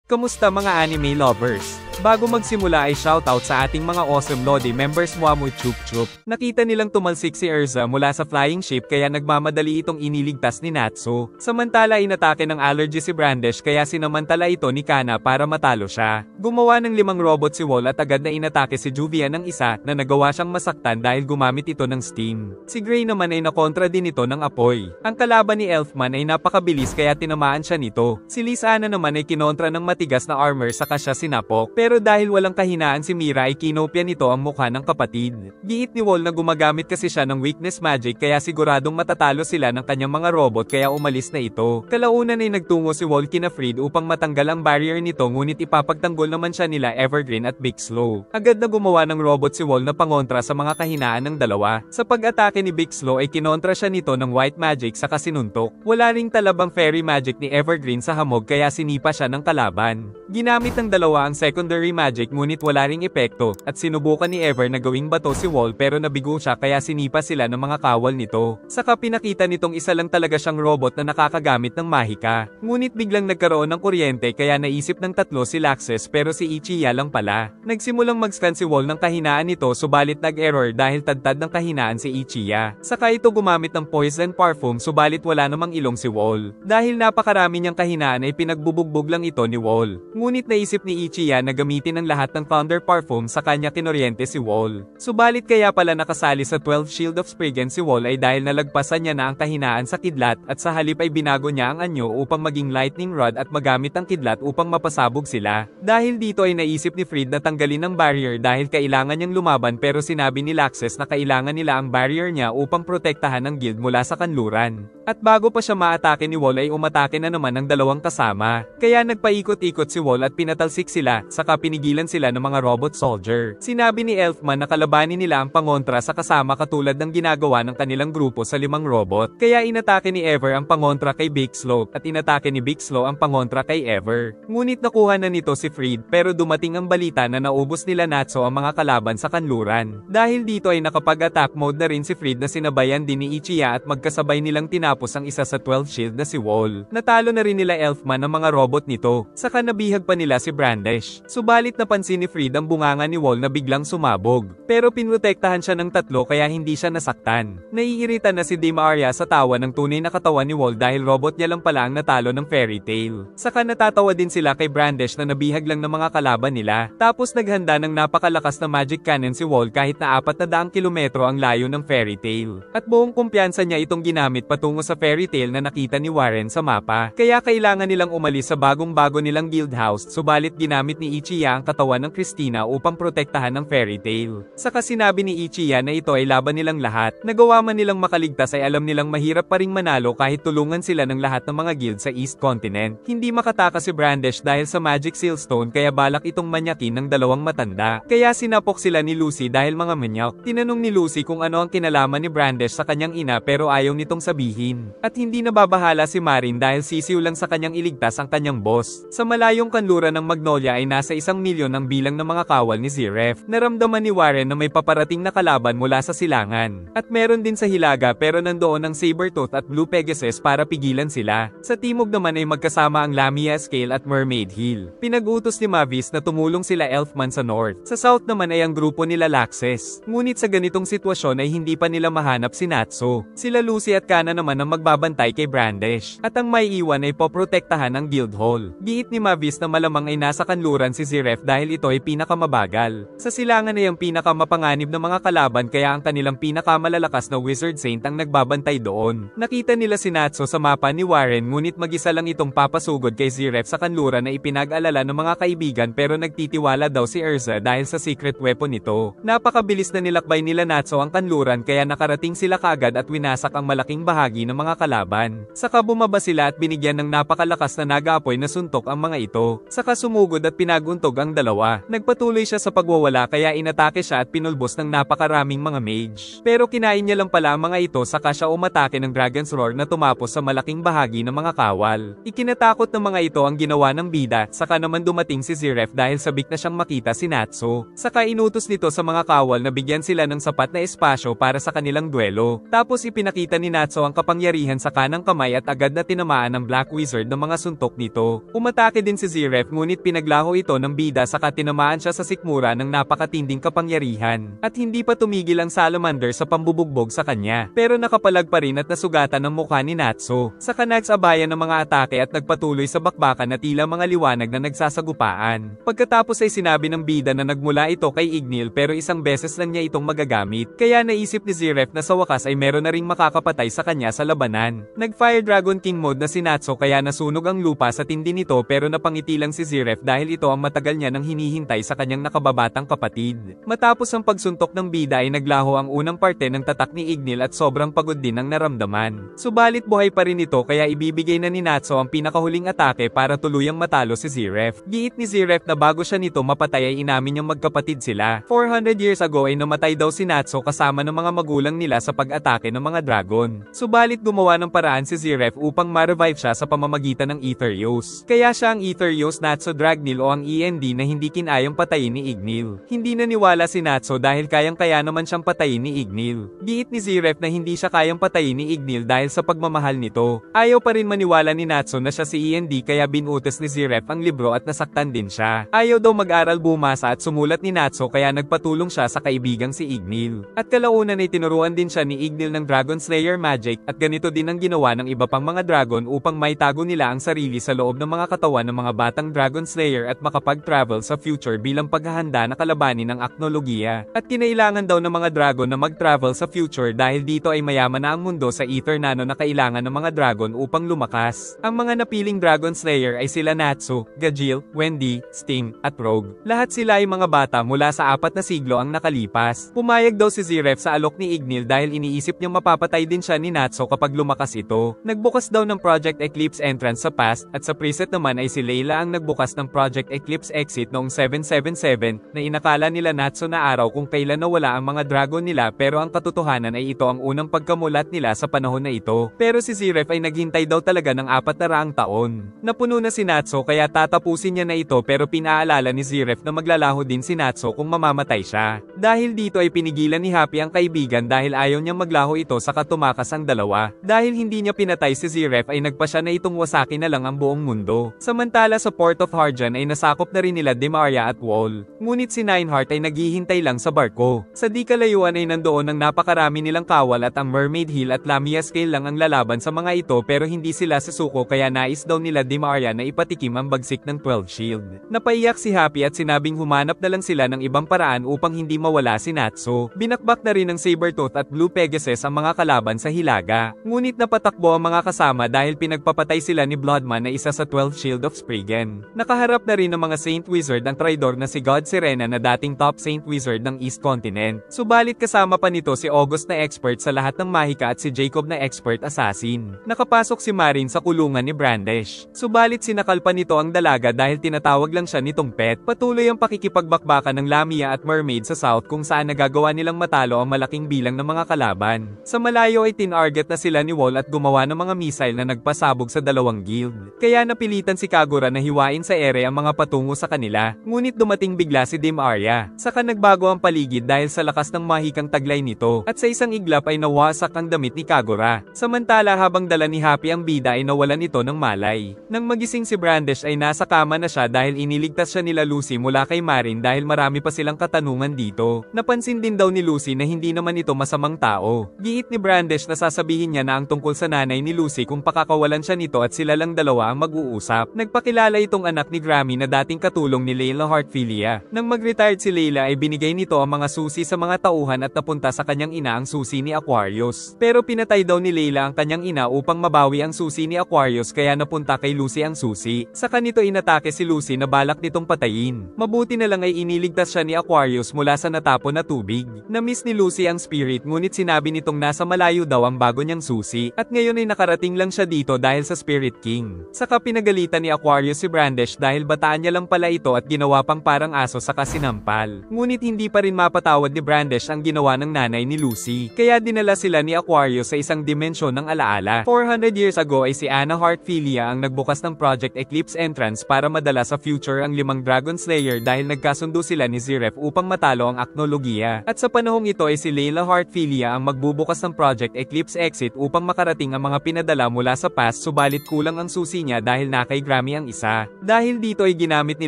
Kamusta mga anime lovers? Bago magsimula ay shoutout sa ating mga awesome Lodi members Muamu Chup Chup. Nakita nilang tumalsik si Erza mula sa flying ship kaya nagmamadali itong iniligtas ni Natsu. Samantala inatake ng allergy si Brandish kaya sinamantala ito ni Kana para matalo siya. Gumawa ng 5 robot si Wall at agad na inatake si Juvia ng isa na nagawa siyang masaktan dahil gumamit ito ng steam. Si Gray naman ay nakontra din ito ng apoy. Ang kalaban ni Elfman ay napakabilis kaya tinamaan siya nito. Si Lisa naman ay kinontra ng matigas na armor saka siya sinapok. Pero dahil walang kahinaan si Mira ay kinopya nito ang mukha ng kapatid. Giit ni Wall na gumagamit kasi siya ng weakness magic kaya siguradong matatalo sila ng kanyang mga robot kaya umalis na ito. Kalaunan ay nagtungo si Wall kina Fried upang matanggal ang barrier nito ngunit ipapagtanggol naman siya nila Evergreen at Big Slow. Agad na gumawa ng robot si Wall na pangontra sa mga kahinaan ng dalawa. Sa pag-atake ni Big Slow ay kinontra siya nito ng white magic saka sinuntok. Wala ring talabang fairy magic ni Evergreen sa hamog kaya sinipa siya ng kalaban. Ginamit ng dalawa ang secondary magic ngunit wala ring epekto at sinubukan ni Ever na gawing bato si Wall pero nabigo siya kaya sinipa sila ng mga kawal nito. Saka pinakita nitong isa lang talaga siyang robot na nakakagamit ng mahika. Ngunit biglang nagkaroon ng kuryente kaya naisip ng tatlo si Laxus pero si Ichiya lang pala. Nagsimulang mag-scan si Wall ng kahinaan nito subalit nag-error dahil tadtad ng kahinaan si Ichiya. Saka ito gumamit ng poison parfum subalit wala namang ilong si Wall. Dahil napakarami niyang kahinaan ay pinagbubugbog lang ito ni Wall. Ngunit naisip ni Ichiya na gamitin ang lahat ng Thunder Parfum sa kanya kinoryente si Wall. Subalit kaya pala nakasali sa 12 Shield of Spriggan si Wall ay dahil nalagpasan niya na ang kahinaan sa kidlat at sa halip ay binago niya ang anyo upang maging lightning rod at magamit ang kidlat upang mapasabog sila. Dahil dito ay naisip ni Fried na tanggalin ang barrier dahil kailangan niyang lumaban pero sinabi ni Laxus na kailangan nila ang barrier niya upang protektahan ang guild mula sa kanluran. At bago pa siya maatake ni Wall ay umatake na naman ang dalawang kasama. Kaya nagpaikot-ikot si Wall at pinatalsik sila saka pinigilan sila ng mga robot soldier. Sinabi ni Elfman na kalabanin nila ang pangontra sa kasama katulad ng ginagawa ng kanilang grupo sa 5 robot. Kaya inatake ni Ever ang pangontra kay Big Slow at inatake ni Big Slow ang pangontra kay Ever. Ngunit nakuha na nito si Fried pero dumating ang balita na naubos nila Natsu ang mga kalaban sa kanluran. Dahil dito ay nakapag-attack mode na rin si Fried na sinabayan din ni Ichiya at magkasabay nilang tinapos ang isa sa 12 shield na si Wall. Natalo na rin nila Elfman ang mga robot nito. Saka nabihag pa nila si Brandish. Subalit napansin ni Fried ang bunganga ni Wall na biglang sumabog. Pero pinrotektahan siya ng tatlo kaya hindi siya nasaktan. Naiirita na si Dame Arya sa tawa ng tunay na katawan ni Wall dahil robot niya lang pala ang natalo ng fairy tail. Saka natatawa din sila kay Brandish na nabihag lang ng mga kalaban nila. Tapos naghanda ng napakalakas na magic cannon si Wall kahit na 400 kilometro ang layo ng fairy tail. At buong kumpiyansa niya itong ginamit patungo sa fairy tail na nakita ni Warren sa mapa. Kaya kailangan nilang umalis sa bagong-bago nilang guild house subalit ginamit ni Ichiya ang katawan ng Christina upang protektahan ng fairy tail. Saka sinabi ni Ichiya na ito ay laban nilang lahat. Nagawa man nilang makaligtas ay alam nilang mahirap pa ring manalo kahit tulungan sila ng lahat ng mga guild sa East Continent. Hindi makatakas si Brandish dahil sa Magic Sealstone kaya balak itong manyakin ng dalawang matanda. Kaya sinapok sila ni Lucy dahil mga manyak. Tinanong ni Lucy kung ano ang kinalaman ni Brandish sa kanyang ina pero ayaw nitong sabihin. At hindi nababahala si Marin dahil sisiw lang sa kanyang iligtas ang kanyang boss. Sa malayong kanluran ng Magnolia ay nasa 1 milyon ang bilang ng mga kawal ni Ziref. Naramdaman ni Warren na may paparating na kalaban mula sa silangan. At meron din sa Hilaga pero nandoon ang Sabertooth at Blue Pegasus para pigilan sila. Sa timog naman ay magkasama ang Lamia Scale at Mermaid Hill. Pinag-utos ni Mavis na tumulong sila Elfman sa North. Sa South naman ay ang grupo nila Laxus. Ngunit sa ganitong sitwasyon ay hindi pa nila mahanap si Natsu. Sila Lucy at Kana naman ang magbabantay kay Brandish. At ang may iwan ay poprotektahan ang guild hall. Giit ni Mavis na malamang ay nasa kanluran si Ziref dahil ito ay pinakamabagal. Sa silangan ay ang pinakamapanganib na mga kalaban kaya ang kanilang pinakamalalakas na Wizard Saint ang nagbabantay doon. Nakita nila si Natsu sa mapa ni Warren ngunit mag-isa lang itong papasugod kay Ziref sa kanluran na ipinag-alala ng mga kaibigan pero nagtitiwala daw si Erza dahil sa secret weapon nito. Napakabilis na nilakbay nila Natsu ang kanluran kaya nakarating sila kaagad at winasak ang malaking bahagi ng mga kalaban. Saka bumaba sila at binigyan ng napakalakas na nag-aapoy na suntok ang mga ito. Saka sumugod at pinag sinuntog ang dalawa. Nagpatuloy siya sa pagwawala kaya inatake siya at pinulbos ng napakaraming mga mage. Pero kinain niya lang pala ang mga ito saka siya umatake ng Dragon's Roar na tumapos sa malaking bahagi ng mga kawal. Ikinatakot ng mga ito ang ginawa ng bida, saka naman dumating si Ziref dahil sabik na siyang makita si Natsu. Saka inutos nito sa mga kawal na bigyan sila ng sapat na espasyo para sa kanilang duelo. Tapos ipinakita ni Natsu ang kapangyarihan sa kanang kamay at agad na tinamaan ng Black Wizard ng mga suntok nito. Umatake din si Ziref ngunit pinaglaho ito ng bida saka tinamaan siya sa sikmura ng napakatinding kapangyarihan. At hindi pa tumigil ang Salamander sa pambubugbog sa kanya. Pero nakapalag pa rin at nasugatan ang mukha ni Natsu. Saka nagsabayan ng mga atake at nagpatuloy sa bakbakan na tila mga liwanag na nagsasagupaan. Pagkatapos ay sinabi ng bida na nagmula ito kay Ignil pero isang beses lang niya itong magagamit. Kaya naisip ni Ziref na sa wakas ay meron na ring makakapatay sa kanya sa labanan. Nag-Fire Dragon King mode na si Natsu kaya nasunog ang lupa sa tindi nito pero napangiti lang si Ziref dahil ito ang matagal niya nang hinihintay sa kanyang nakababatang kapatid. Matapos ang pagsuntok ng bida ay naglaho ang unang parte ng tatak ni Ignil at sobrang pagod din ang naramdaman. Subalit buhay pa rin ito kaya ibibigay na ni Natsu ang pinakahuling atake para tuluyang matalo si Ziref. Giit ni Ziref na bago siya nito mapatay ay inamin niyang magkapatid sila. 400 years ago ay namatay daw si Natsu kasama ng mga magulang nila sa pag-atake ng mga dragon. Subalit gumawa ng paraan si Ziref upang ma-revive siya sa pamamagitan ng Aetherios. Kaya siya ang Aetherios Natsu Dragnil o ang END na hindi kinayang patayin ni Ignil. Hindi naniwala si Natsu dahil kayang-kaya naman siyang patayin ni Ignil. Giit ni Ziref na hindi siya kayang patayin ni Ignil dahil sa pagmamahal nito. Ayaw pa rin maniwala ni Natsu na siya si END kaya binutas ni Ziref ang libro at nasaktan din siya. Ayaw daw mag-aral bumasa at sumulat ni Natsu kaya nagpatulong siya sa kaibigang si Ignil. At kalaunan ay tinuruan din siya ni Ignil ng Dragon Slayer magic at ganito din ang ginawa ng iba pang mga dragon upang maitago nila ang sarili sa loob ng mga katawan ng mga batang Dragon Slayer at makapag-travel sa future bilang paghahanda na kalabanin ng aknolohiya. At kinailangan daw ng mga dragon na mag-travel sa future dahil dito ay mayaman na ang mundo sa Ether Nano na kailangan ng mga dragon upang lumakas. Ang mga napiling Dragon Slayer ay sila Natsu, Gajeel, Wendy, Sting, at Rogue. Lahat sila ay mga bata mula sa 4 na siglo ang nakalipas. Pumayag daw si Ziref sa alok ni Ignil dahil iniisip niyang mapapatay din siya ni Natsu kapag lumakas ito. Nagbukas daw ng Project Eclipse entrance sa past at sa preset naman ay si Layla ang nagbukas ng Project Eclipse exit noong 777 na inakala nila Natsu na araw kung kailan nawala ang mga dragon nila pero ang katotohanan ay ito ang unang pagkamulat nila sa panahon na ito. Pero si Ziref ay naghintay daw talaga ng 400 taon. Napuno na si Natsu kaya tatapusin niya na ito pero pinaalala ni Ziref na maglalaho din si Natsu kung mamamatay siya. Dahil dito ay pinigilan ni Happy ang kaibigan dahil ayaw niyang maglaho ito sa katumakas ang dalawa. Dahil hindi niya pinatay si Ziref ay nagpasya na itong wasaki na lang ang buong mundo. Samantala sa Port of Harjan ay nasakop na rin nila Demaria at Wall. Ngunit si Nineheart ay naghihintay lang sa barko. Sa di kalayuan ay nandoon ang napakarami nilang kawal at ang Mermaid Hill at Lamia Scale lang ang lalaban sa mga ito pero hindi sila susuko kaya nais daw nila Demaria na ipatikim ang bagsik ng 12 shield. Napaiyak si Happy at sinabing humanap na lang sila ng ibang paraan upang hindi mawala si Natsu. Binakbak na rin ng Sabertooth at Blue Pegasus ang mga kalaban sa Hilaga. Ngunit napatakbo ang mga kasama dahil pinagpapatay sila ni Bloodman na isa sa 12 Shield of Spriggan. Nakaharap na rin ng mga Saint Wizard ang traidor na si God Serena na dating top Saint Wizard ng East Continent. Subalit kasama pa nito si August na expert sa lahat ng mahika at si Jacob na expert assassin. Nakapasok si Marin sa kulungan ni Brandish. Subalit sinakal pa nito ang dalaga dahil tinatawag lang siya nitong pet. Patuloy ang pakikipagbakbakan ng Lamia at Mermaid sa South kung saan nagagawa nilang matalo ang malaking bilang ng mga kalaban. Sa malayo ay tinarget na sila ni Wall at gumawa ng mga missile na nagpasabog sa dalawang guild. Kaya napilitan si Kagura na hiwain sa ere ang mga patungo sa kanila. Ngunit dumating bigla si Demaria. Saka nagbago ang paligid dahil sa lakas ng mahikang taglay nito. At sa isang iglap ay nawasak ang damit ni Kagura. Samantala habang dala ni Happy ang bida ay nawalan ito ng malay. Nang magising si Brandish ay nasa kama na siya dahil iniligtas siya nila Lucy mula kay Marin dahil marami pa silang katanungan dito. Napansin din daw ni Lucy na hindi naman ito masamang tao. Giit ni Brandish na sasabihin niya na ang tungkol sa nanay ni Lucy kung pakakawalan siya nito at sila lang dalawa ang mag-uusap. Nagpakilala itong anak ni Grammy na dating katulong ni Layla Heartfilia. Nang mag-retired si Layla ay binigay nito ang mga susi sa mga tauhan at napunta sa kanyang ina ang susi ni Aquarius. Pero pinatay daw ni Layla ang kanyang ina upang mabawi ang susi ni Aquarius kaya napunta kay Lucy ang susi. Sa kanito inatake si Lucy na balak nitong patayin. Mabuti na lang ay iniligtas siya ni Aquarius mula sa natapon na tubig. Na-miss ni Lucy ang spirit ngunit sinabi nitong nasa malayo daw ang bago niyang susi at ngayon ay nakarating lang siya dito dahil sa Spirit King. Saka pinagalitan ni Aquarius si Brandish dahil bataan niya lang pala ito at ginawa pang parang aso sa kasinampal. Ngunit hindi pa rin mapatawad ni Brandish ang ginawa ng nanay ni Lucy. Kaya dinala sila ni Aquarius sa isang dimensyon ng alaala. 400 years ago ay si Anna Heartfilia ang nagbukas ng Project Eclipse entrance para madala sa future ang 5 Dragon Slayer dahil nagkasundo sila ni Ziref upang matalo ang Aknologia. At sa panahong ito ay si Layla Heartfilia ang magbubukas ng Project Eclipse exit upang makarating ang mga pinadala mula sa past, subalit kulang ang susi niya dahil na kay Grammy ang isa. Dahil dito ay ginamit ni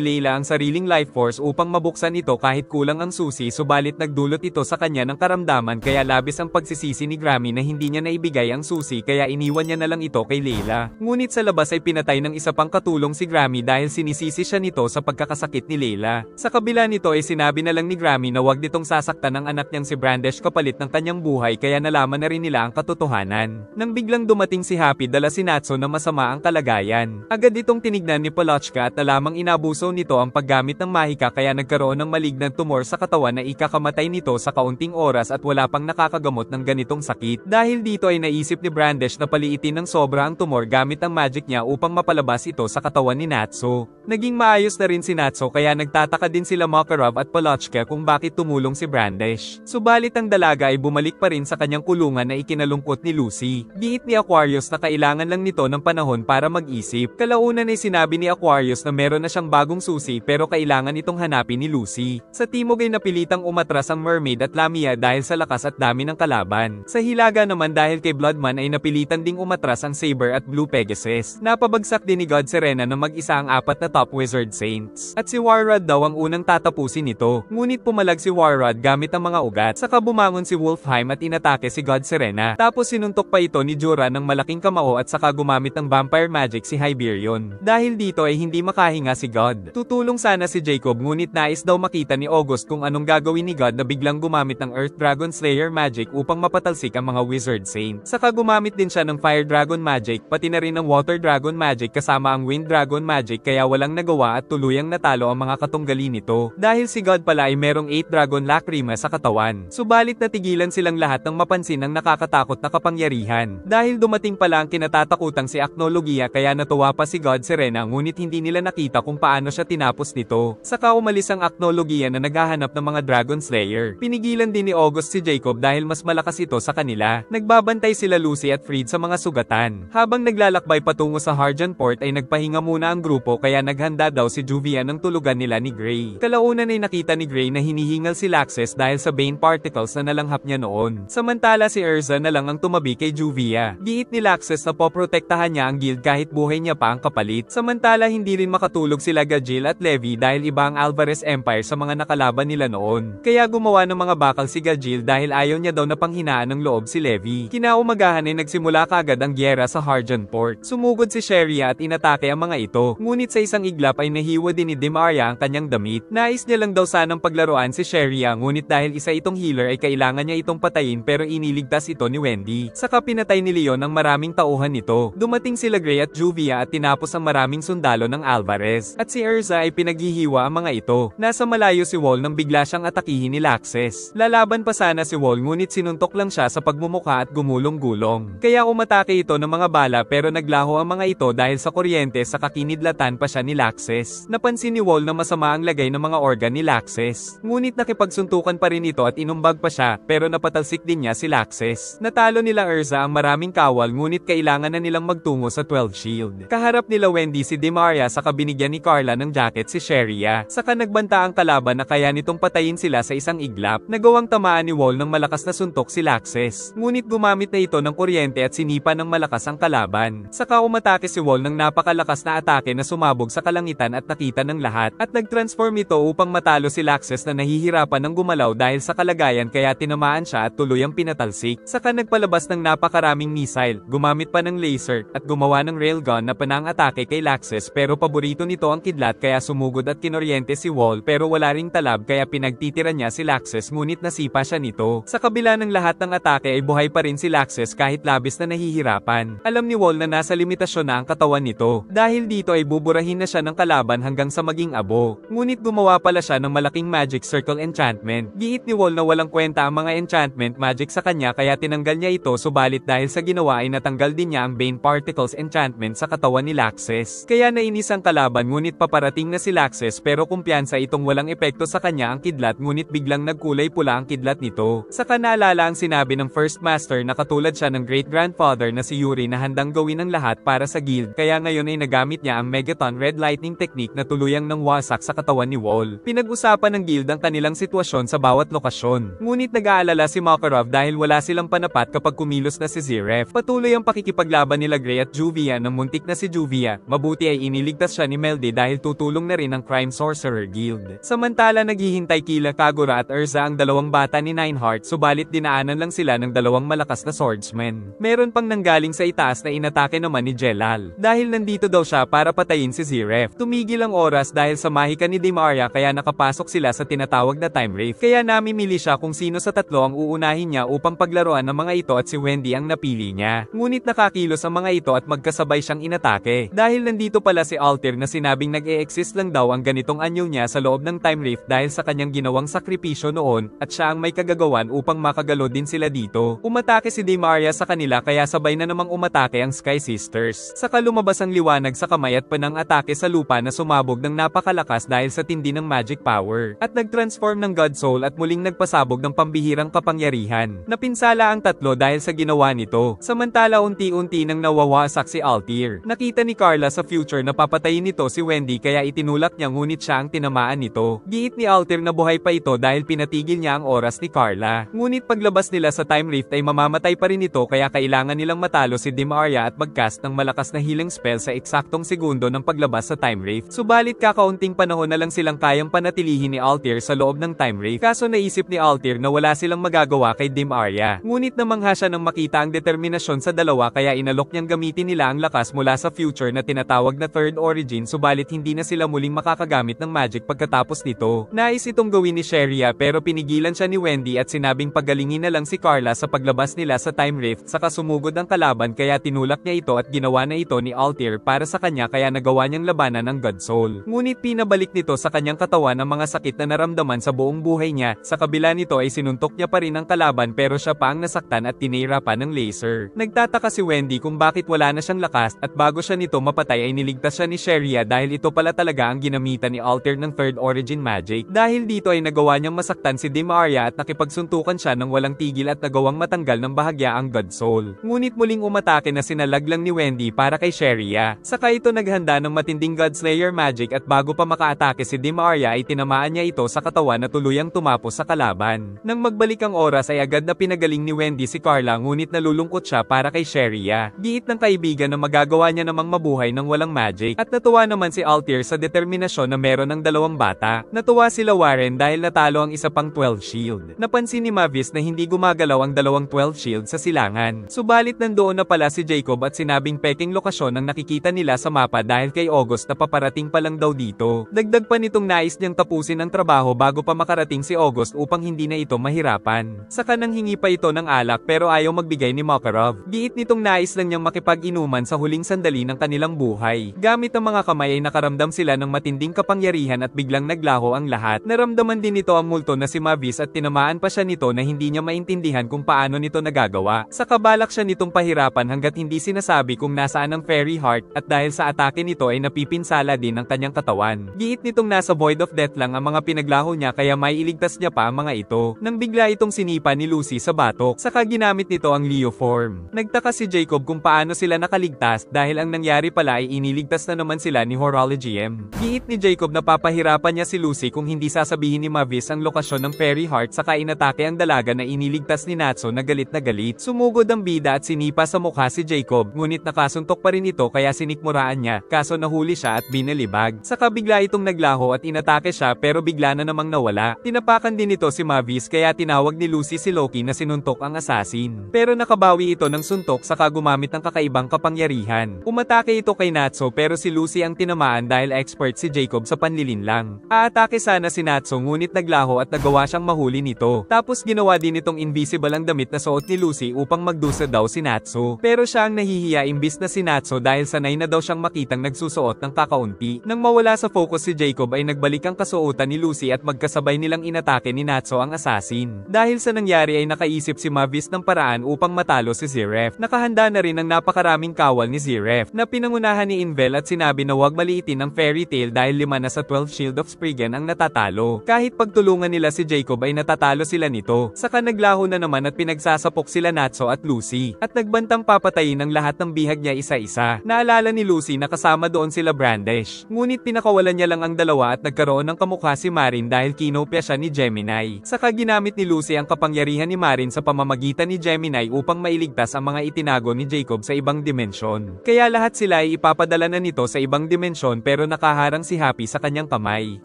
Layla ang sariling life force upang mabuksan ito kahit kulang ang susi, subalit nagdulot ito sa kanya ng karamdaman kaya labis ang pagsisisi ni Grammy na hindi niya naibigay ang susi kaya iniwan niya na lang ito kay Layla. Ngunit sa labas ay pinatay ng isa pang katulong si Grammy dahil sinisisi siya nito sa pagkakasakit ni Layla. Sa kabila nito ay sinabi na lang ni Grammy na wag nitong sasaktan ang anak niyang si Brandish kapalit ng kanyang buhay kaya nalaman na rin nila ang katotohanan. Nang biglang dumating si Happy dala si Natsu na masama ang kalagayan. Agad itong tinignan ni Palochka at alamang inabuso nito ang paggamit ng mahika kaya nagkaroon ng malignant tumor sa katawan na ikakamatay nito sa kaunting oras at wala pang nakakagamot ng ganitong sakit. Dahil dito ay naisip ni Brandish na paliitin ng sobra ang tumor gamit ang magic niya upang mapalabas ito sa katawan ni Natsu. Naging maayos na rin si Natsu kaya nagtataka din sila Makarov at Palochka kung bakit tumulong si Brandish. Subalit ang dalaga ay bumalik pa rin sa kanyang kulungan na ikinalungkot ni Lucy. Giit ni Aquarius na kailangan lang nito ng panahon para mag-isip. Kalaunan ay sinabi ni Aquarius na meron na siyang bagong susi pero kailangan itong hanapin ni Lucy. Sa timog ay napilitang umatras ang Mermaid at Lamia dahil sa lakas at dami ng kalaban. Sa hilaga naman dahil kay Bloodman ay napilitan ding umatras ang Saber at Blue Pegasus. Napabagsak din ni God Serena na mag-isa ang 4 na top Wizard Saints. At si Warrod daw ang unang tatapusin nito. Ngunit pumalag si Warrod gamit ang mga ugat. Saka bumangon si Wolfheim at inatake si God Serena. Tapos sinuntok pa ito ni Jura ng malaking kamao at saka gumamit ng vampire magic si Hyperion. Dahil dito ay hindi makahinga si God. Tutulong sana si Jacob ngunit nais daw makita ni August kung anong gagawin ni God na biglang gumamit ng Earth Dragon Slayer magic upang mapatalsik ang mga Wizard Saint. Saka gumamit din siya ng Fire Dragon magic pati na rin ng Water Dragon magic kasama ang Wind Dragon magic kaya walang nagawa at tuluyang natalo ang mga katunggali nito. Dahil si God pala ay merong 8 Dragon Lacrima sa katawan. Subalit natigilan silang lahat ng mapansin ang nakakatakot na kapangyarihan. Dahil dumating pala ang kinatatakutang si Aknologia kaya natuwa pa si God Serena ngunit hindi nila nakita kung paano siya tinapos nito. Saka umalis ang Aknologia na naghahanap ng mga Dragon Slayer. Pinigilan din ni August si Jacob dahil mas malakas ito sa kanila. Nagbabantay sila Lucy at Freed sa mga sugatan. Habang naglalakbay patungo sa Harjan Port ay nagpahinga muna ang grupo kaya naghanda daw si Juvia ng tulugan nila ni Gray. Kalaunan ay nakita ni Gray na hinihingal si Laxus dahil sa Bane particles na nalanghap niya noon. Samantala si Erza na lang ang tumabi kay Juvia. Giit ni Laxus na poprotektahan niya ang guild kahit buhay niya pa ang kapalit. Samantala hindi rin makatulog sila Gajil at Levi dahil iba ang Alvarez Empire sa mga nakalaban nila noon. Kaya gumawa ng mga bakal si Gajil dahil ayaw niya daw na panghinaan ng loob si Levi. Kinaumagahan ay nagsimula kagad ang gyera sa Harjan Port. Sumugod si Sheria at inatake ang mga ito. Ngunit sa isang iglap ay nahiwa din ni Demaria ang kanyang damit. Nais niya lang daw sanang paglaruan si Sheria ngunit dahil isa itong healer ay kailangan niya itong patayin pero iniligtas ito ni Wendy. Saka pinatay ni Leon ang maraming tauhan nito. Dumating sila Gray at Juvia at tinapos ang maraming sundalo ng Alvarez. At si Erza ay pinaghihiwa ang mga ito. Nasa malayo si Wall nang bigla siyang atakihin ni Laxus. Lalaban pa sana si Wall ngunit sinuntok lang siya sa pagmumukha at gumulong-gulong. Kaya umatake ito ng mga bala pero naglaho ang mga ito dahil sa kuryente sa kakinidlatan pa siya ni Laxus. Napansin ni Wall na masama ang lagay ng mga organ ni Laxus. Ngunit nakipagsuntukan pa rin ito at inumbag pa siya pero napatalsik din niya si Laxus. Natalo nila Erza ang maraming kawal ngunit kailangan na nilang magtungo sa 12 Shield. Kaharap nila Wendy si Demaria sa kabinigyan ni Carla ng jacket si Sheria. Saka nagbanta ang kalaban na kaya nitong patayin sila sa isang iglap. Nagawang tamaan ni Wall ng malakas na suntok si Laxus. Ngunit gumamit na ito ng kuryente at sinipa ng malakas ang kalaban. Saka umatake si Wall ng napakalakas na atake na sumabog sa kalangitan at nakita ng lahat. At nag-transform ito upang matalo si Laxus na nahihirapan ng gumalaw dahil sa kalagayan kaya tinamaan siya at tuluyang pinatalsik. Saka nagpalabas ng napakaraming missile, gumamit pa ng laser, at gumawa ng railgun na panang-atake kay Laxus pero paborito nito ang kidlat kaya sumugod at kinoryente si Wall pero wala ring talab kaya pinagtitira niya si Laxus ngunit nasipa siya nito. Sa kabila ng lahat ng atake ay buhay pa rin si Laxus kahit labis na nahihirapan. Alam ni Wall na nasa limitasyon na ang katawan nito. Dahil dito ay buburahin na siya ng kalaban hanggang sa maging abo. Ngunit gumawa pala siya ng malaking magic circle enchantment. Giit ni Wall na walang kwenta ang mga enchantment magic sa kanya kaya tinanggal niya ito subalit dahil sa ginawa ay natanggal din niya ang Bane particles enchantment sa katawan ni Laxus. Kaya nainis ang kalaban ngunit paparating na si Laxes pero kumpiyansa itong walang epekto sa kanya ang kidlat ngunit biglang nagkulay pula ang kidlat nito. Saka naalala ang sinabi ng First Master na katulad siya ng great-grandfather na si Yuri na handang gawin ang lahat para sa guild kaya ngayon ay nagamit niya ang Megaton Red Lightning technique na tuluyang nang wasak sa katawan ni Wall. Pinag-usapan ng guild ang kanilang sitwasyon sa bawat lokasyon. Ngunit nag-aalala si Makarov dahil wala silang panapat kapag kumilos na si Zeref. Patuloy ang pakikipaglaban nila Gray at Juvia nang muntik na si Juvia. Mabuti ay iniligtas siya ni Meldy dahil tutulong na rin ang Crime Sorcerer Guild. Samantala naghihintay kila Kagura at Urza ang dalawang bata ni Nineheart subalit dinaanan lang sila ng dalawang malakas na swordsmen. Meron pang nanggaling sa itaas na inatake naman ni Jelal. Dahil nandito daw siya para patayin si Zeref. Tumigil ang oras dahil sa mahika ni Demaria kaya nakapasok sila sa tinatawag na time rift. Kaya namimili siya kung sino sa tatlo ang uunahin niya upang paglaruan ng mga ito at si Wendy ang napili niya. Ngunit nakakilos ang mga ito at magkasabay siyang inatake. Dahil nandito pala si Altair na sinabing nag-e-exist lang daw ang ganitong anyo niya sa loob ng time rift dahil sa kanyang ginawang sakripisyo noon at siya ang may kagagawan upang makagalo din sila dito. Umatake si Demaria sa kanila kaya sabay na namang umatake ang Sky Sisters. Saka lumabas ang liwanag sa kamay at panang atake sa lupa na sumabog ng napakalakas dahil sa tindi ng magic power. At nag-transform ng God Soul at muling nagpasabog ng pambihirang kapangyarihan. Napinsala ang tatlo dahil sa ginawa nito. Samantala unti-unti nang nawawasak si Altair. Nakita ni Carla sa future na papatayin nito si Wendy kaya itinulak niya ngunit siya ang tinamaan nito. Giit ni Altair na buhay pa ito dahil pinatigil niya ang oras ni Carla. Ngunit paglabas nila sa time rift ay mamamatay pa rin ito kaya kailangan nilang matalo si Demaria at mag-cast ng malakas na healing spell sa eksaktong segundo ng paglabas sa time rift. Subalit kakaunting panahon na lang silang kayang panatilihin ni Altair sa loob ng time rift. Kaso naisip ni Altair na wala silang magagawa kay Demaria. Ngunit namangha siya nang makita ang determinasyon sa dalawa kaya inalok niyang gamitin nila ang lakas mula sa future na tinatawag na Third Origin subalit hindi na sila muling makakagamit ng magic pagkatapos nito. Nais itong gawin ni Sheria pero pinigilan siya ni Wendy at sinabing pagalingin na lang si Carla sa paglabas nila sa time rift saka sumugod ang kalaban kaya tinulak niya ito at ginawa na ito ni Altair para sa kanya kaya nagawa niyang labanan ng God Soul. Ngunit pinabalik nito sa kanyang katawan ang mga sakit na naramdaman sa buong buhay niya. Sa kabila nito ay sinuntok niya pa rin ang kalaban pero siya pa ang nasaktan at tinirapan ng laser. Nagtataka si Wendy kung bakit wala na siyang lakas at bago siya nito mapatay ay niligtas siya ni Sheria dahil ito pala talaga ang ginamitan ni Altair ng Third Origin Magic. Dahil dito ay nagawa niyang masaktan si Demaria at nakipagsuntukan siya ng walang tigil at nagawang matanggal ng bahagya ang God Soul. Ngunit muling umatake na sinalag lang ni Wendy para kay Sheria. Saka ito naghanda ng matinding Godslayer magic at bago pa makaatake si Demaria ay tinamaan niya ito sa katawan na tuluyang tumapos sa kalaban. Nang magbalik ang oras ay agad na pinagaling ni Wendy si Carla ngunit nalulungkot siya para kay Sheria. Giit ng kaibigan na magagawa niya namang mabuhay ng walang magic. At natuwa naman si Altair sa determinasyon na meron ng dalawang bata. Natuwa sila Warren dahil natalo ang isa pang 12 shield. Napansin ni Mavis na hindi gumagalaw ang dalawang 12 shield sa silangan. Subalit nandoon na pala si Jacob at sinabing peking lokasyon ang nakikita nila sa mapa dahil kay August na paparating pa lang daw dito. Dagdag pa nitong nais niyang tapusin ang trabaho bago pa makarating si August upang hindi na ito mahirapan. Saka nang hingi pa ito ng alak pero ayaw magbigay ni Makarov. Giit nitong nais lang niyang makipag-inuman sa huling sandali ng kanilang buhay. Gamit ang mga kamay ay nakaramdam sila ng matinding kapangyarihan at biglang naglaho ang lahat. Naramdaman din nito ang multo na si Mavis at tinamaan pa siya nito na hindi niya maintindihan kung paano nito nagagawa. Sa kabalak siya nitong pahirapan hanggat hindi sinasabi kung nasaan ang Fairy Heart at dahil sa atake nito ay napipinsala din ang kanyang katawan. Giit nitong nasa Void of Death lang ang mga pinaglaho niya kaya may iligtas niya pa ang mga ito. Nang bigla itong sinipa ni Lucy sa batok, saka ginamit nito ang Leo form. Nagtaka si Jacob kung paano sila nakaligtas dahil ang nangyari pala ay iniligtas na naman sila ni Horology M. Giit ni Jacob na papahirapan niya si Lucy kung hindi sasabihin ni Mavis ang lokasyon ng Fairy Heart saka inatake ang dalaga na iniligtas ni Natsu na galit na galit. Sumugod ang bida at sinipa sa mukha si Jacob ngunit nakasuntok pa rin ito kaya sinikmuraan niya kaso nahuli siya at binalibag. Saka bigla itong naglaho at inatake siya pero bigla na namang nawala. Tinapakan din ito si Mavis kaya tinawag ni Lucy si Loki na sinuntok ang assassin. Pero nakabawi ito ng suntok saka gumamit ng kakaibang kapangyarihan. Umatake ito kay Natsu pero si Lucy ang tinamaan dahil expert si Jacob sa panlilinlang. Aatake sana si Natsu ngunit naglaho at nagawa siyang mahuli nito. Tapos ginawa din itong invisible ang damit na suot ni Lucy upang magdusa daw si Natsu. Pero siya ang nahihiya imbis na si Natsu dahil sanay na daw siyang makitang nagsusuot ng kakaunti. Nang mawala sa focus si Jacob ay nagbalik ang kasuotan ni Lucy at magkasabay nilang inatake ni Natsu ang assassin. Dahil sa nangyari ay nakaisip si Mavis ng paraan upang matalo si Zeref. Nakahanda na rin ang napakaraming kawal ni Zeref na pinangunahan ni Invel at sinabi na huwag maliitin ng fairy tale dahil 5 na sa 12 Shield of Spriggan ang natatalo. Kahit pagtulungan nila si Jacob ay natatalo sila nito. Saka naglaho na naman at pinagsasapok sila Natso at Lucy. At nagbantang papatayin ang lahat ng bihag niya isa-isa. Naalala ni Lucy na kasama doon sila Brandish. Ngunit pinakawalan niya lang ang dalawa at nagkaroon ng kamukha si Marin dahil kinopya siya ni Gemini. Saka ginamit ni Lucy ang kapangyarihan ni Marin sa pamamagitan ni Gemini upang mailigtas ang mga itinago ni Jacob sa ibang dimensyon. Kaya lahat sila ay ipapadala na nito sa ibang dimensyon pero nakaharang si Happy sa kanyang kamay.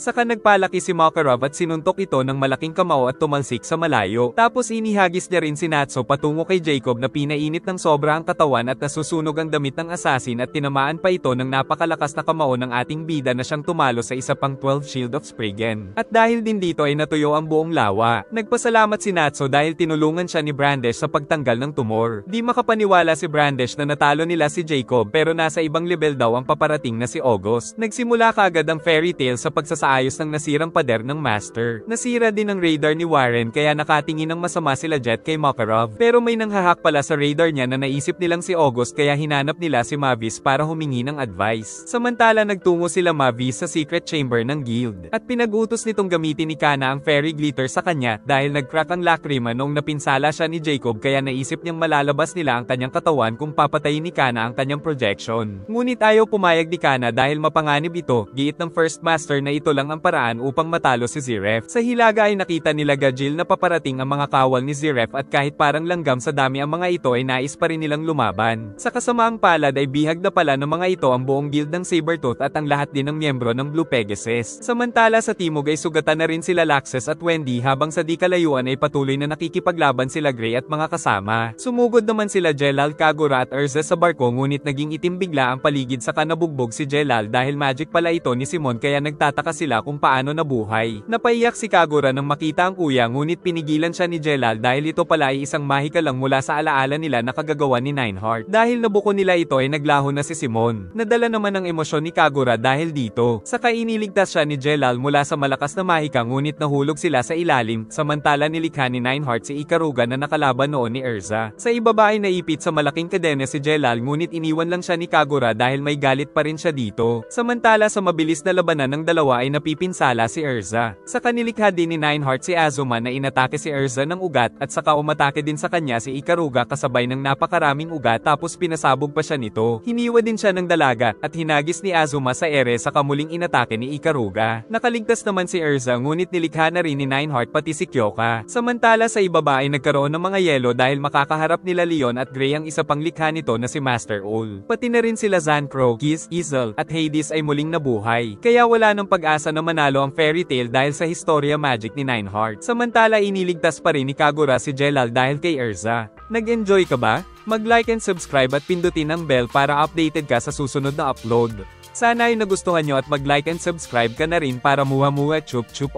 Saka nagpalaki si Makarov at sinuntok ito ng malaking kamao at tumalsik sa malayo. Tapos inihagis niya rin si Natso patungo kay Jacob na pinainit ng sobra ang katawan at nasusunog ang damit ng assassin at tinamaan pa ito ng napakalakas na kamao ng ating bida na siyang tumalo sa isa pang 12 Shield of Spriggan. At dahil din dito ay natuyo ang buong lawa. Nagpasalamat si Natso dahil tinulungan siya ni Brandish sa pagtanggal ng tumor. Di makapaniwala si Brandish na natalo nila si Jacob pero nasa ibang level daw ang paparating na si August. Nagsimula kaagad ang fairy tale sa pagsasaayos ng nasirang pader ng Master. Nasira din ang radar ni Warren kaya nakatingin ng masama sila Jet kay Makarov. Pero may nanghahak pala sa radar niya na naisip nilang si August kaya hinanap nila si Mavis para humingi ng advice. Samantala nagtungo sila Mavis sa secret chamber ng guild. At pinag-utos nitong gamitin ni Kana ang fairy glitter sa kanya dahil nag-crack ang lakrima noong napinsala siya ni Jacob kaya naisip niyang malalabas nila ang kanyang katawan kung papatayin ni Kana ang kanyang projection. Ngunit ayaw pumayag ni Kana dahil mapanganib ito, giit ng First Master na ito lang ang paraan upang matalo si Ziref. Sa hilaga ay nakita nila Gajil na paparating ang mga kawal ni Ziref at kahit parang langgam sa dami ang mga ito ay nais pa rin nilang lumaban. Sa kasamaang palad ay bihag na pala ng mga ito ang buong guild ng Sabertooth at ang lahat din ng miyembro ng Blue Pegasus. Samantala sa timog ay sugatan na rin sila Laxus at Wendy habang sa di kalayuan ay patuloy na nakikipaglaban sila Gray at mga kasama. Sumugod naman sila Jelal, Kagura at Erza sa barko ngunit naging itim bigla ang paligid sa kanabugbog si Jelal dahil magic pala ito ni Simon kaya nagtataka sila kung paano nabuhay. Napaiyak si Kagura nang makita ang kuya ngunit pinigilan siya ni Jelal dahil ito pala ay isang mahika lang mula sa alaala nila na kagagawa ni Nineheart. Dahil nabuko nila ito ay naglaho na si Simon. Nadala naman ang emosyon ni Kagura dahil dito. Saka iniligtas siya ni Jelal mula sa malakas na mahika ngunit nahulog sila sa ilalim samantala nilikha ni Nineheart si Ikaruga na nakalaban noon ni Erza. Sa ibaba ay naipit sa malaking kadena si Jelal ngunit iniwan lang siya ni Kagura dahil may galit pa rin siya dito. Samantala sa mabilis na labanan ng dalawa ay napipinsala si Erza. Sa kanilikha din ni Nineheart si Azuma na inatake si Erza ng ugat at saka umatake din sa kanya si Ikaruga kasabay ng napakaraming ugat tapos pinasabog pa siya nito. Hiniwa din siya ng dalaga at hinagis ni Azuma sa ere sa kamuling inatake ni Ikaruga. Nakaligtas naman si Erza ngunit nilikha na rin ni Nineheart pati si Kyoka. Samantala sa ibaba ay nagkaroon ng mga yelo dahil makakaharap nila Leon at Gray ang isa pang likha nito na si Master Ol. Pati na rin sila Zancro, Kiss, Izel at Hades ay muling nabuhay. Kaya wala ng pag-asa na manalo ang fairy tale dahil sa Historia Magic ni Nineheart. Samantala iniligtas pa rin ni Kagura si Jelal dahil kay Erza. Nag-enjoy ka ba? Mag-like and subscribe at pindutin ang bell para updated ka sa susunod na upload. Sana ay nagustuhan nyo at mag-like and subscribe ka na rin para muha-muha chup chup.